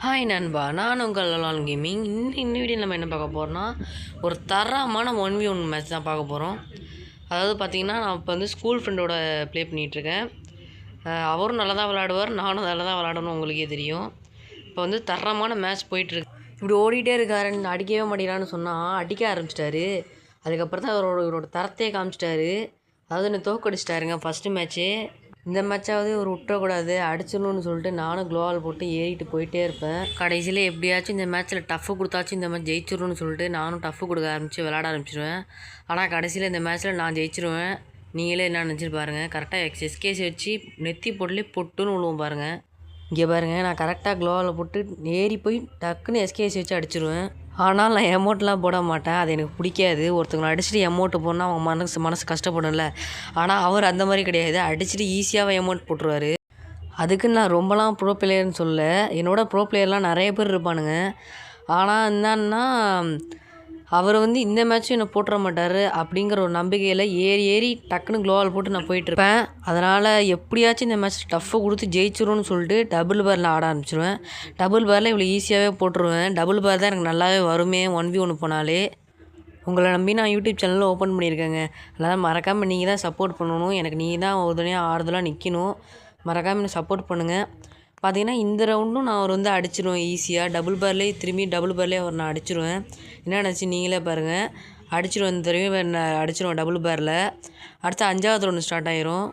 Hi நண்பா, நான் உங்கள் லலால் கேமிங். இந்த வீடியோ நம்ம என்ன பார்க்க போகிறோம்னா, ஒரு தரமான 1v1 மேட்ச் தான் பார்க்க போகிறோம். அதாவது பார்த்தீங்கன்னா, நான் இப்போ வந்து ஸ்கூல் ஃப்ரெண்டோட ப்ளே பண்ணிகிட்ருக்கேன். அவரும் நல்லா தான் விளையாடுவார், நானும் நல்லா தான் விளையாடணும், உங்களுக்கே தெரியும். இப்போ வந்து தரமான மேட்ச் போயிட்டுருக்கு. இப்படி ஓடிட்டே இருக்காருன்னு அடிக்கவே மாட்டேங்கிறான்னு சொன்னால் அடிக்க ஆரம்பிச்சிட்டாரு. அதுக்கப்புறம் தான் இவரோட தரத்தையே காமிச்சிட்டாரு. அதாவது என்ன தோக்கடிச்சிட்டாருங்க ஃபஸ்ட்டு மேட்ச்சு. இந்த மேட்சாவது ஒரு விட்டுறக்கூடாது, அடிச்சிடணும்னு சொல்லிட்டு நானும் க்ளோவால் போட்டு ஏறிட்டு போயிட்டே இருப்பேன். கடைசியில் எப்படியாச்சும் இந்த மேட்ச்சில் டஃப்பு கொடுத்தாச்சும் இந்த மேட்ச் ஜெயிச்சிடணும்னு சொல்லிட்டு நானும் டஃப்பு கொடுக்க ஆரம்பித்து விளாட ஆரம்பிச்சிடுவேன். ஆனால் கடைசியில் இந்த மேட்ச்சில் நான் ஜெயிச்சிருவேன். நீங்களே என்ன நினச்சிட்டு பாருங்கள். கரெக்டாக எஸ்கேசி வச்சு நெத்தி போட்டுலேயே பொட்டுன்னு விழுவோம் பாருங்கள். இங்கே பாருங்கள், நான் கரெக்டாக க்ளோவால் போட்டு ஏறி போய் டக்குன்னு எஸ்கேசி வச்சு அடிச்சிடுவேன். ஆனால் நான் எமௌண்ட்லாம் போட மாட்டேன், அது எனக்கு பிடிக்காது. ஒருத்தவங்களை அடிச்சுட்டு எமௌண்ட்டு போனால் அவங்க மனசு கஷ்டப்படும்ல. ஆனால் அவர் அந்த மாதிரி கிடையாது, அடிச்சுட்டு ஈஸியாகவே எமௌண்ட் போட்டுருவார். அதுக்குன்னு நான் ரொம்பலாம் ப்ரோ பிளேயர்னு சொல்ல, என்னோட ப்ரோ பிளேயர்லாம் நிறைய பேர் இருப்பானுங்க. ஆனால் என்னன்னா, அவர் வந்து இந்த மேட்ச்சும் என்னை போட்டுற மாட்டார் அப்படிங்கிற ஒரு நம்பிக்கையில் ஏறி டக்குன்னு க்ளோவால் போட்டு நான் போயிட்டுருப்பேன். அதனால் எப்படியாச்சும் இந்த மேட்ச் டஃப்பை கொடுத்து ஜெயிச்சிரும்னு சொல்லிட்டு டபுள் பேரில் ஆட ஆரம்பிச்சிடுவேன். டபுள் பேரில் இவ்வளோ ஈஸியாகவே போட்டுருவேன். டபுள் பேர் தான் எனக்கு நல்லாவே வருமே 1v1 போனாலே. உங்களை நம்பி நான் யூடியூப் சேனலில் ஓப்பன் பண்ணியிருக்கேங்க. அதனால் மறக்காமல் நீங்கள் தான் சப்போர்ட் பண்ணணும். எனக்கு நீங்கள் தான் உதவியாக ஆறுதலாக நிற்கணும். மறக்காமல் எனக்கு சப்போர்ட் பண்ணுங்கள். பார்த்தீங்கன்னா இந்த ரவுண்டும் நான் அவர் வந்து அடிச்சிடுவேன் ஈஸியாக. டபுள் பார்லேயே திரும்பி டபுள் பார்லேயே அவர் நான் அடிச்சிடுவேன். என்ன நினச்சி நீங்களே பாருங்கள். அடிச்சிடுவேன், இந்த தடவை நான் அடிச்சிடுவேன் டபுள் பாரில். அடுத்து 5வது ரவுண்டு ஸ்டார்ட் ஆயிரும்.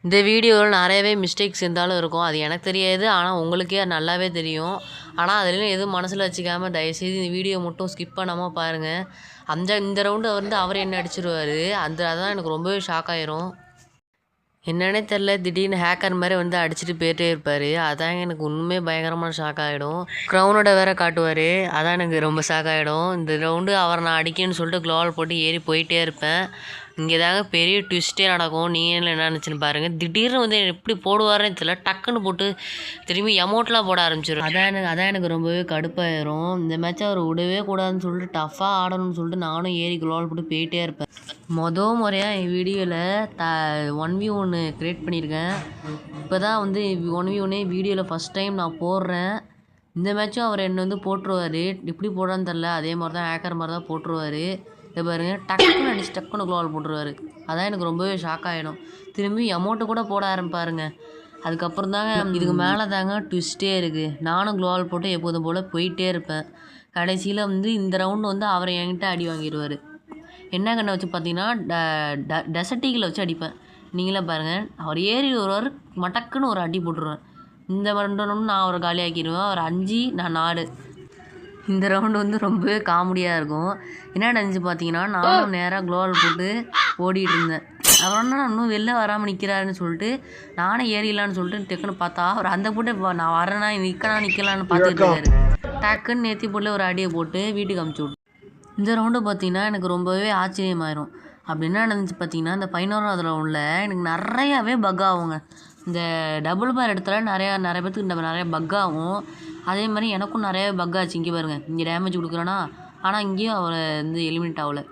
இந்த வீடியோவில் நிறையவே மிஸ்டேக்ஸ் இருந்தாலும் இருக்கும், அது எனக்கு தெரியாது, ஆனால் உங்களுக்கே நல்லாவே தெரியும். ஆனால் அதுலேயும் எதுவும் மனசில் வச்சுக்காமல் தயவுசெய்து இந்த வீடியோ மட்டும் ஸ்கிப் பண்ணாமல் பாருங்கள். இந்த ரவுண்டு வந்து அவர் என்ன அடிச்சிடுவார். அதான் எனக்கு ரொம்பவே ஷாக் ஆயிரும். என்னன்னே தெரில, திடீர்னு ஹேக்கர் மாதிரி வந்து அடிச்சுட்டு போயிட்டே இருப்பார். அதான் எனக்கு உண்மையே பயங்கரமான ஷாக் ஆகிடும். க்ரௌனோட வேற காட்டுவார், அதான் எனக்கு ரொம்ப ஷாக் ஆகிடும். இந்த ரவுண்டு அவரை நான் அடிக்கணும்னு சொல்லிட்டு க்ளோவால் போட்டு ஏறி போயிட்டே இருப்பேன். இங்கே தாங்க பெரிய ட்விஸ்ட்டே நடக்கும். நீங்கள் என்ன நினச்சின்னு பாருங்கள். திடீர்னு வந்து எப்படி போடுவாருன்னு தெரியல, டக்குன்னு போட்டு திரும்பி எமௌண்ட்லாம் போட ஆரம்பிச்சிடும். அதான் எனக்கு ரொம்பவே கடுப்பாயிரும். இந்த மேட்ச்சை அவர் விடவே கூடாதுன்னு சொல்லிட்டு டஃப்பாக ஆடணும்னு சொல்லிட்டு நானும் ஏறி க்ளோவால் போட்டு போயிட்டே இருப்பேன். முறையாக என் வீடியோவில் 1v1 க்ரியேட் பண்ணியிருக்கேன். இப்போ தான் வந்து 1v1 வீடியோவில் ஃபஸ்ட் டைம் நான் போடுறேன். இந்த மேட்ச்சும் அவர் என்னை வந்து போட்டுருவார். எப்படி போடுறான்னு தெரில, அதே மாதிரி தான் ஹேக்கர் மாதிரி தான் போட்டுருவார். இதை பாருங்கள், டக்குன்னு அடிச்சு டக்குன்னு க்ளோவால் போட்டுருவார். அதான் எனக்கு ரொம்பவே ஷாக் ஆகிடும். திரும்பி அமௌண்ட்டு கூட போட ஆரம்பிப்பாருங்க. அதுக்கப்புறம் தாங்க இதுக்கு மேலே தாங்க ட்விஸ்ட்டே இருக்குது. நானும் க்ளோவால் போட்டு எப்போதும் போல் போயிட்டே இருப்பேன். கடைசியில் வந்து இந்த ரவுண்டு வந்து அவரை என்கிட்ட அடி வாங்கிடுவார். என்ன கண்ணை வச்சு பார்த்தீங்கன்னா டெசர்ட்டிகில் வச்சு அடிப்பேன். நீங்களே பாருங்கள், அவர் ஏறி வருவார், மட்டக்குன்னு ஒரு அடி போட்டுருவேன். இந்த 2 ரவுண்டு நான் அவரை காலியாக்கிடுவேன். அவர் 5, நான் 4. இந்த ரவுண்டு வந்து ரொம்பவே காமெடியாக இருக்கும். என்ன நினச்சி பார்த்தீங்கன்னா, நானும் நேராக க்ளோவால் போட்டு ஓடிட்டு இருந்தேன். அவர் என்ன இன்னும் வெளில வராமல் நிற்கிறாருன்னு சொல்லிட்டு நானே ஏறிடலான்னு சொல்லிட்டு டக்குன்னு பார்த்தா அவர் அந்த போட்டு நான் வரேன்னா நிற்கலான்னு பார்த்துட்டு இருக்காரு. டக்குன்னு நேற்றி போட்டு ஒரு அடியை போட்டு வீட்டுக்கு அமுச்சு விட்டு. இந்த ரவுண்டு பார்த்தீங்கன்னா எனக்கு ரொம்பவே ஆச்சரியமாயிரும். அப்படி என்ன நடந்துச்சு பார்த்தீங்கன்னா, இந்த 11வது ரவுண்டில் எனக்கு நிறையாவே பக் ஆகுங்க. இந்த டபுள் பார் இடத்துல நிறைய பேர்த்துக்கு நிறைய பக் ஆகும். அதே மாதிரி எனக்கும் நிறைய பக் ஆச்சு. இங்கே பாருங்கள், இங்கே டேமேஜ் கொடுக்குறேன்னா, ஆனால் இங்கேயும் அவரை வந்து எலிமினேட் ஆகலை.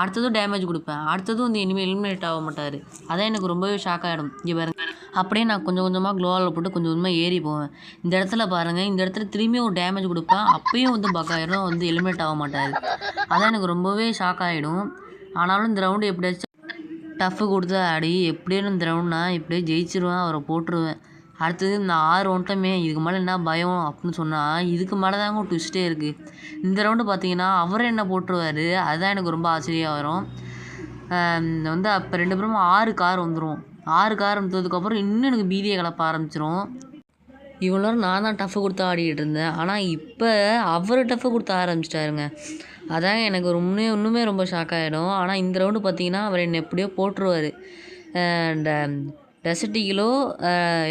அடுத்ததும் டேமேஜ் கொடுப்பேன், அடுத்ததும் வந்து இனிமேல் எலிமினேட் ஆக மாட்டார். அதான் எனக்கு ரொம்பவே ஷாக் ஆகிடும். இங்கே பாருங்கள், அப்படியே நான் கொஞ்சம் கொஞ்சமாக க்ளோவால் போட்டு கொஞ்சம் கொஞ்சமாக ஏறி போவேன். இந்த இடத்துல பாருங்கள், இந்த இடத்துல திரும்பியும் ஒரு டேமேஜ் கொடுப்பேன், அப்பயும் வந்து பக் ஆகிடும், வந்து எலிமினேட் ஆக மாட்டார். அதான் எனக்கு ரொம்பவே ஷாக் ஆகிடும். ஆனாலும் இந்த ரவுண்டு எப்படியாச்சும் டஃப்பு கொடுத்து ஆடி எப்படியும் இந்த ரவுண்ட் நான் எப்படியே ஜெயிச்சிருவேன், அவரை போட்டுருவேன். அடுத்தது இந்த 6 ரவுண்டுமே இதுக்கு மேலே என்ன பயம் அப்படின்னு சொன்னால், இதுக்கு மேலே தாங்க ட்விஸ்ட்டே இருக்குது. இந்த ரவுண்டு பார்த்தீங்கன்னா அவர் என்ன போட்டுருவார், அதுதான் எனக்கு ரொம்ப ஆச்சரியம் வரும். வந்து அப்போ 2 பேரும் 6 கார் வந்துடும். 6 கார் வந்ததுக்கப்புறம் இன்னும் எனக்கு பீதியை கிளப்ப ஆரம்பிச்சிடும். இவ்வளோ நேரம் நான் தான் டஃப்பு கொடுத்து ஆடிக்கிட்டு இருந்தேன், ஆனால் இப்போ அவர் டஃப்பு கொடுத்து ஆரம்பிச்சிட்டாருங்க. அதான் எனக்கு இன்னுமே ரொம்ப ஷாக் ஆகிடும். ஆனால் இந்த ரவுண்டு பார்த்தீங்கன்னா அவர் என்னை எப்படியோ போட்டுருவார். டெசர்ட்டிகிலோ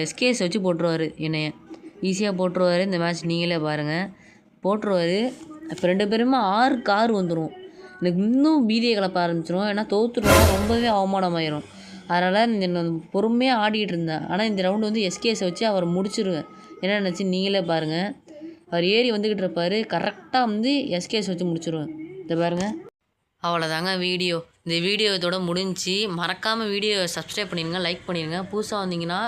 எஸ்கேஎஸ் வச்சு போட்டுருவார், என்னைய ஈஸியாக போட்டுருவார். இந்த மேட்ச் நீங்களே பாருங்கள், போட்டுருவார். இப்போ 2 பேருமே 6 கார் வந்துடும். எனக்கு இன்னும் பீதியை கிளப்ப ஆரம்பிச்சிடும். ஏன்னா தோற்றுருவோம், ரொம்பவே அவமானமாயிரும். அதனால் நான் பொறுமையாக ஆடிக்கிட்டு இருந்தேன். ஆனால் இந்த ரவுண்டு வந்து எஸ்கேஎஸை வச்சு அவர் முடிச்சிருவேன். என்ன நினச்சி நீங்களே பாருங்கள், அவர் ஏறி வந்துக்கிட்டு இருப்பார், கரெக்டாக வந்து எஸ்கேஎஸ் வச்சு முடிச்சிருவேன். இதை பாருங்கள், அவ்வளோதாங்க வீடியோ. இந்த வீடியோ இதோட முடிஞ்சு. மறக்காமல் வீடியோவை சப்ஸ்கிரைப் பண்ணிடுங்க, லைக் பண்ணிடுங்க. புதுசாக வந்தீங்கன்னா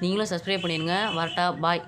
நீங்களும் சப்ஸ்கிரைப் பண்ணிடுங்க. வரட்டா, பாய்.